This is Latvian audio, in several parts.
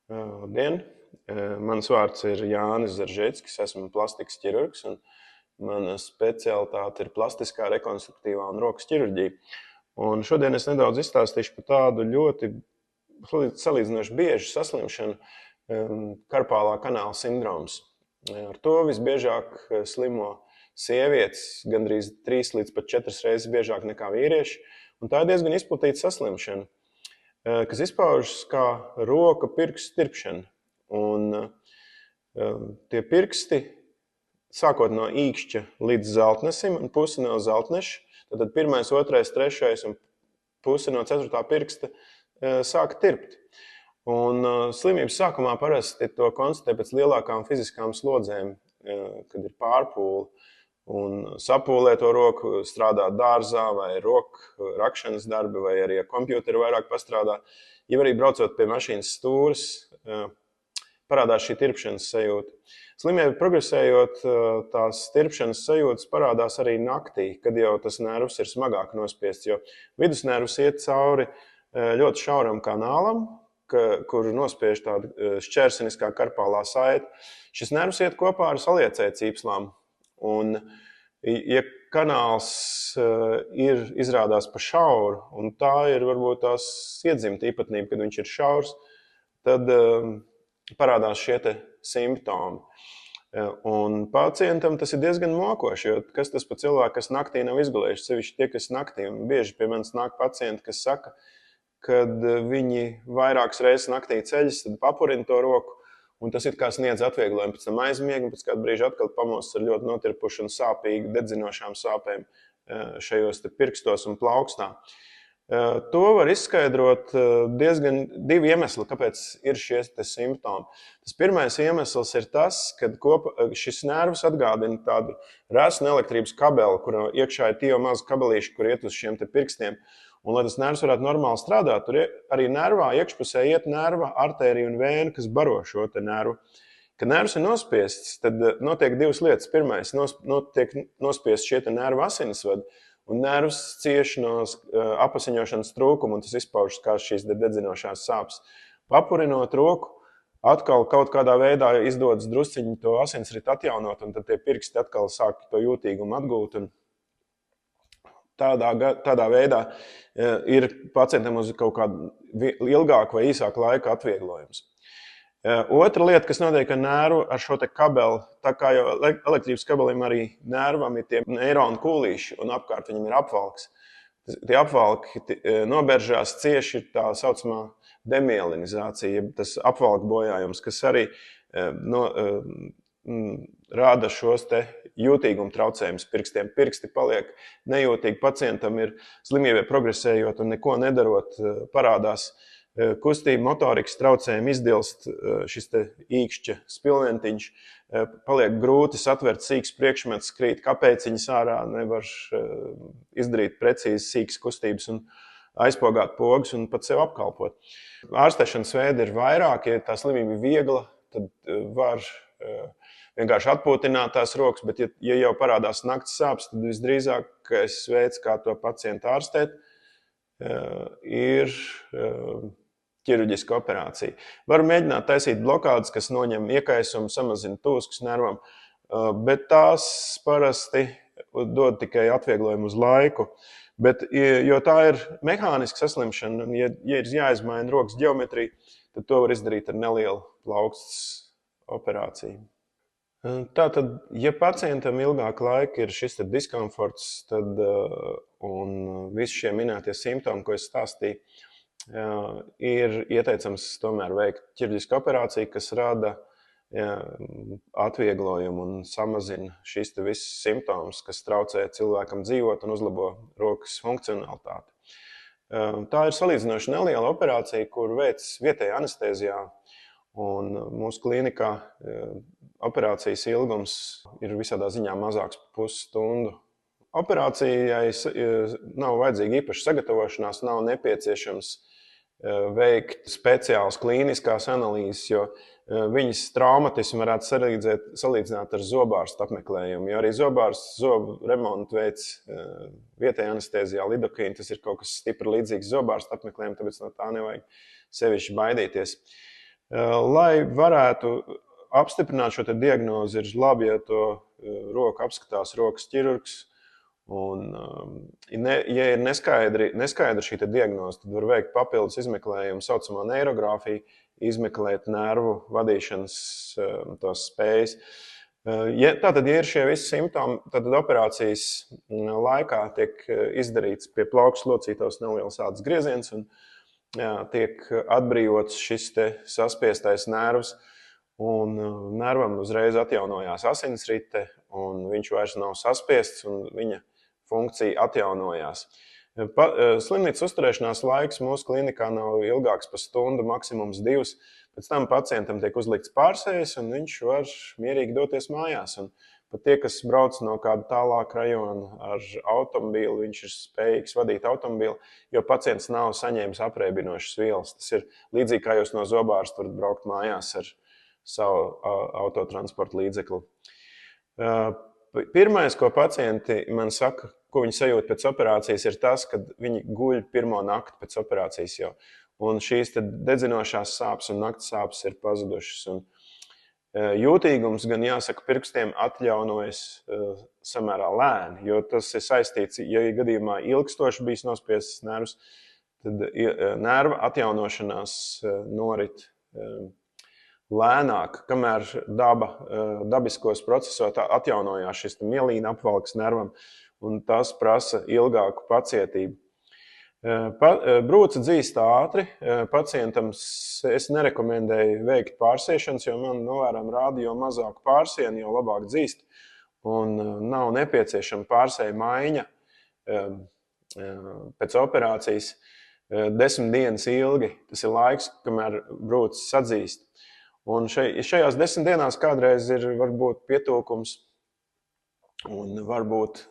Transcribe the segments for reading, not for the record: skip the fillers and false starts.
Labdien! Mans vārds ir Jānis Zaržeckis, esmu plastikas ķirurgs, un mana specialitāte ir plastiskā, rekonstruktīvā un rokas ķirurģija. Un šodien es nedaudz izstāstīšu par tādu ļoti salīdzinoši biežu saslimšanu, karpālā kanāla sindroms. Ar to visbiežāk slimo sievietes, gandrīz 3 līdz pat 4 reizes biežāk nekā vīrieši, un tā ir diezgan izplatīta saslimšana, kas izpaužas kā roka pirkstu tirpšana. Un tie pirksti, sākot no īkšķa līdz zeltnesim un pusi no zeltneša, tad 1., 2., 3. un pusi no 4. pirksta sāk tirpt. Un slimības sākumā parasti to konstatē pēc lielākām fiziskām slodzēm, kad ir pārpūle. Un sapūlē to roku, strādā dārzā vai roku rakšanas darbi, vai arī ar kompjuteri vairāk pastrādā. Ja arī braucot pie mašīnas stūres, parādās šī tirpšanas sajūta. Slimībai progresējot, tās tirpšanas sajūtas parādās arī naktī, kad jau tas nervs ir smagāk nospiests, jo vidusnervs iet cauri ļoti šauram kanālam, kur nospiež tāda šķērseniskā karpālā saite. Šis nervs iet kopā ar saliecēju cīpslām. Un, ja kanāls izrādās pa šauru, un tā ir varbūt tās iedzimta īpatnība, kad viņš ir šaurs, tad parādās šie te simptomi. Un pacientam tas ir diezgan mokoši, jo kas tas pa cilvēku, kas naktī nav izgulējuši, sevišķi tie, kas naktī, un bieži pie manis nāk pacienti, kas saka, kad viņi vairākas reizes naktī ceļas, tad papurina to roku, un tas it kā sniedz atvieglojumu, pēc tam aizmiega, un pēc kādu brīžu atkal pamostas ar ļoti notirpušu un sāpīgu, dedzinošām sāpēm šajos te pirkstos un plaukstā. To var izskaidrot diezgan 2 iemesli, kāpēc ir šie te simptomi. Tas pirmais iemesls ir tas, ka šis nervs atgādina tādu resnu elektrības kabeli, kur iekšā ir tie mazi kabelīši, kur iet uz šiem te pirkstiem. Un, lai tas nervs varētu normāli strādāt, tur arī nervā iekšpusē iet nerva, artērija un vēna, kas baro šo te nervu. Kad nervs ir nospiests, tad notiek 2 lietas. Pirmais, notiek nospiest šie te nervu asinsvadi, un nervs cieš no apasiņošanas trūkuma, un tas izpaužas kā šīs dedzinošās sāpes. Papurinot roku, atkal kaut kādā veidā izdodas drusciņi to asinsritu atjaunot, un tad tie pirksti atkal sāk to jūtīgumu atgūt. Un tādā veidā ir pacientam uz kaut kādu ilgāku vai īsāku laiku atvieglojums. Otra lieta, kas notiek ar nervu, ar šo te kabeli, tā kā jau elektrības kabelim arī nervam ir tie neironu kūlīši un apkārt viņam ir apvalks. Tie apvalki noberžās cieši ir tā saucamā demielinizācija, tas apvalku bojājums, kas arī rāda šos te jūtīguma traucējumus pirkstiem. Pirksti paliek nejūtīgi, pacientam ir slimībai progresējot un neko nedarot, parādās kustība, motorikas traucējumi, izdilst šis te īkšķa spilventiņš, paliek grūti satvert sīks priekšmets, krīt kapēciņas ārā, nevar izdarīt precīzi sīkas kustības un aizpogāt pogas un pat sev apkalpot. Ārstēšanas veidi ir vairāk, ja tā slimība ir viegla, tad var vienkārši atpūtināt tās rokas, bet ja jau parādās nakts sāpes, tad visdrīzākais veids, kā to pacientu ārstēt, ir ķirurģiska operācija. Var mēģināt taisīt blokādes, kas noņem iekaisumu, samazina tūskas nervam, bet tās parasti dod tikai atvieglojumu uz laiku. Bet, jo tā ir mehāniska saslimšana, un ja ir jāizmaina rokas ģeometrija, tad to var izdarīt ar nelielu plaukstas operāciju. Tātad, ja pacientam ilgāku laiku ir šis diskomforts, tad, un visi šie minētie simptomi, ko es stāstīju, ir ieteicams tomēr veikt ķirurģisku operāciju, kas rada atvieglojumu un samazina šīs te visas simptomus, kas traucē cilvēkam dzīvot un uzlabo rokas funkcionalitāti. Tā ir salīdzinoši neliela operācija, kur veic vietējā anestēzijā, un mūsu klīnikā operācijas ilgums ir visādā ziņā mazāks par pusstundu. Operācijai nav vajadzīga īpaša sagatavošanās, nav nepieciešams veikt speciālas klīniskās analīzes, jo viņas traumatismu varētu salīdzināt ar zobārstu apmeklējumu. Jo arī zobu remontu veids vietējā anestēzijā lidokīna, tas ir kaut kas stipri līdzīgs zobārstu apmeklējumam, tāpēc no tā nevajag sevišķi baidīties. Lai varētu apstiprināt šo diagnozi, ir labi, ja to roku apskatās rokas ķirurgs. Un, ja ir neskaidra šī diagnoze, tad var veikt papildus izmeklējumu, saucamā neirogrāfija, izmeklēt nervu vadīšanas tās spējas. Tātad, ja ir šie visi simptomi, tad operācijas laikā tiek izdarīts pie plaukas locītavas neliels ādas grieziens un tiek atbrīvots šis saspiestais nervs. Un nervam uzreiz atjaunojās asinsrite, un viņš vairs nav saspiests, un viņa funkcija atjaunojās. Slimnīcas uzturēšanās laiks mūsu klinikā nav ilgāks par stundu, maksimums 2. Pēc tam pacientam tiek uzlikts pārsējas, un viņš var mierīgi doties mājās. Un pat tie, kas brauc no kāda tālāka rajona ar automobīli, viņš ir spējīgs vadīt automobīli, jo pacients nav saņēmis apreibinošas vielas. Tas ir līdzīgi, kā jūs no zobārsta varat braukt mājās ar savu autotransporta līdzekli. Pirmais, ko pacienti man saka, ko viņi sajūt pēc operācijas, ir tas, ka viņi guļ pirmo nakti pēc operācijas jau. Un šīs dedzinošās sāpes un nakts sāpes ir pazudušas. Un jūtīgums, gan jāsaka, pirkstiem atjaunojas samērā lēni, jo tas ir saistīts, ja gadījumā ilgstoši bijis nospiests nervs, tad nerva atjaunošanās norit lēnāk, kamēr dabiskos procesos atjaunojās šis mielīna apvalks nervam, un tas prasa ilgāku pacietību. Brūce dzīst ātri. Pacientam es nerekomendēju veikt pārsiešanas, jo man novērām rāda, jo mazāk pārsienu, jo labāk dzīst. Un nav nepieciešama pārsēja maiņa pēc operācijas 10 dienas ilgi. Tas ir laiks, kamēr brūce sadzīst. Un šajās 10 dienās kādreiz ir varbūt pietūkums un varbūt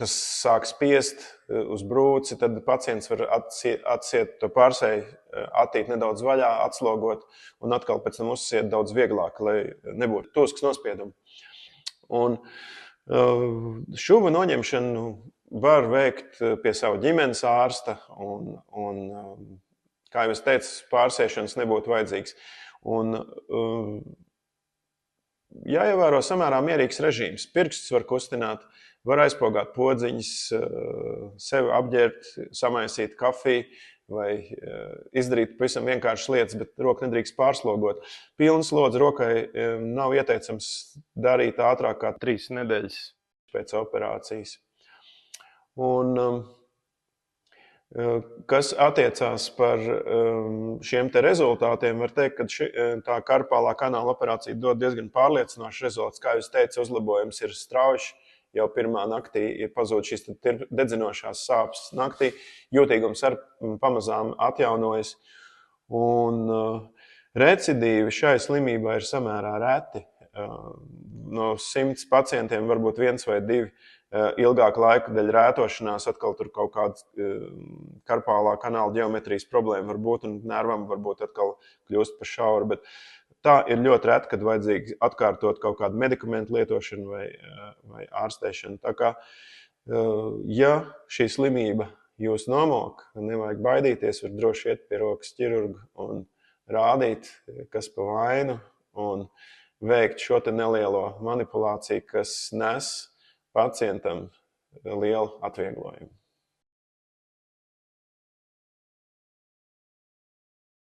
tas sāk spiest uz brūci, tad pacients var atsiet to pārsēju, attīt nedaudz vaļā, atslogot un atkal pēc tam uzsiet daudz vieglāk, lai nebūtu tusks nospiedumi. Un šuva noņemšanu var veikt pie sava ģimenes ārsta un kā jau es teicu, pārsēšanas nebūtu vajadzīgs. Un jāievēro samērā mierīgs režīms. Pirkstus var kustināt, var aizpogāt podziņas, sevi apģērbt, samaisīt kafiju vai izdarīt pavisam vienkāršas lietas, bet roku nedrīkst pārslogot. Pilnas lodes rokai nav ieteicams darīt ātrāk kā 3 nedēļas pēc operācijas. Un kas attiecās par šiem rezultātiem, var teikt, ka tā karpālā kanāla operācija dod diezgan pārliecinošs rezultāts. Kā jūs teicat, uzlabojums ir strauji. Jau pirmā naktī ir pazūd šīs dedzinošās sāpes naktī. Jūtīgums ar pamazām atjaunojas. Un recidīvi šai slimībai ir samērā reti. No 100 pacientiem varbūt 1 vai 2 ilgāku laiku dēļ rētošanās atkal tur kaut kāda karpālā kanāla ģeometrijas problēma var būt, un nervam varbūt atkal kļūst par šauru, bet tā ir ļoti reti, kad vajadzīgi atkārtot kaut kādu medikamentu lietošanu vai ārstēšanu. Tā kā, ja šī slimība jūs nomok, nevajag baidīties, var droši iet pie rokas ķirurga un rādīt, kas pa vainu, un veikt šo nelielo manipulāciju, kas nes pacientam lielu atvieglojumu.